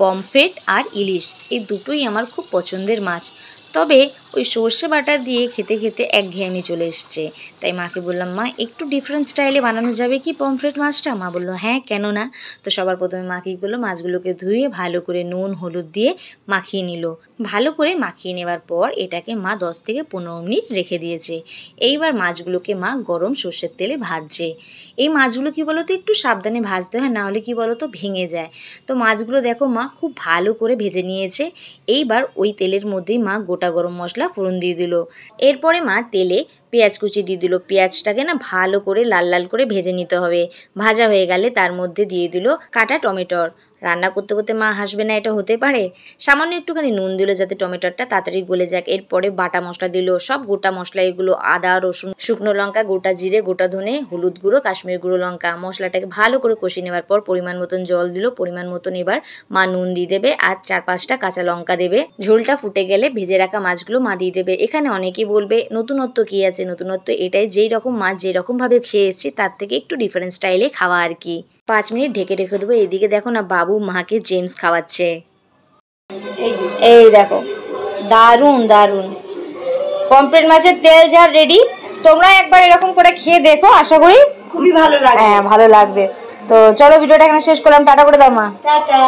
Pomfret আর ইলিশ, এই দুটোই আমার খুব পছন্দের মাছ। তবে ওই সর্ষে বাটা দিয়ে খেতে খেতে একঘেয়েমি চলে এসছে। তাই মাকে বললাম, মা একটু ডিফারেন্ট স্টাইলে বানানো যাবে কি পমফ্রেট মাছটা? মা বললো হ্যাঁ, কেন না। তো সবার প্রথমে মা কী করলো, মাছগুলোকে ধুয়ে ভালো করে নুন হলুদ দিয়ে মাখিয়ে নিল। ভালো করে মাখিয়ে নেওয়ার পর এটাকে মা 10 থেকে 15 মিনিট রেখে দিয়েছে। এইবার মাছগুলোকে মা গরম সর্ষের তেলে ভাজছে। এই মাছগুলো কী বলো তো, একটু সাবধানে ভাজতে হয়, নাহলে কী বলো তো ভেঙে যায়। তো মাছগুলো দেখো মা খুব ভালো করে ভেজে নিয়েছে। এইবার ওই তেলের মধ্যেই মা গোটা গরম মশলা ফোড়ন দিয়ে দিল। এরপরে মা তেলে পেঁয়াজ কুচি দিয়ে দিল। পেঁয়াজটাকে না ভালো করে লাল লাল করে ভেজে নিতে হবে। ভাজা হয়ে গেলে তার মধ্যে দিয়ে দিল কাটা টমেটোর। রান্না করতে করতে মা হাসবে না, এটা হতে পারে? সামান্য একটুখানি নুন দিল যাতে টমেটোটা তাড়াতাড়ি গলে যাক। এরপরে বাটা মশলা দিল, সব গোটা মশলা এগুলো, আদা রসুন শুকনো লঙ্কা গোটা জিরে গোটা ধনে হলুদ গুঁড়ো কাশ্মীর গুঁড়ো লঙ্কা। মশলাটাকে ভালো করে কষিয়ে নেওয়ার পর পরিমাণ মতন জল দিল। পরিমাণ মতন এবার মা নুন দিয়ে দেবে আর 4-5টা কাঁচা লঙ্কা দেবে। ঝোলটা ফুটে গেলে ভেজে রাখা মাছগুলো মা দিয়ে দেবে। এখানে অনেকেই বলবে নতুনত্ব কী আছে? নতুনত্ব এটাই, যেই রকম মাছ যেই রকমভাবে খেয়ে এসেছি তার থেকে একটু ডিফারেন্ট স্টাইলে খাওয়া আর কি। 5 মিনিট ঢেকে রেখে দেবো। এদিকে দেখো না বাবু মাকে জেমস খাওয়াচ্ছে। এই দেখো, দারুণ দারুণ পমফ্রেট মাছের তেল ঝাল রেডি। তোমরা একবার এরকম করে খেয়ে দেখো, আশা করি খুবই ভালো লাগবে। হ্যাঁ, ভালো লাগবে। তো চলো ভিডিওটা এখানে শেষ করলাম। টাটা করে দাও মা। টাটা।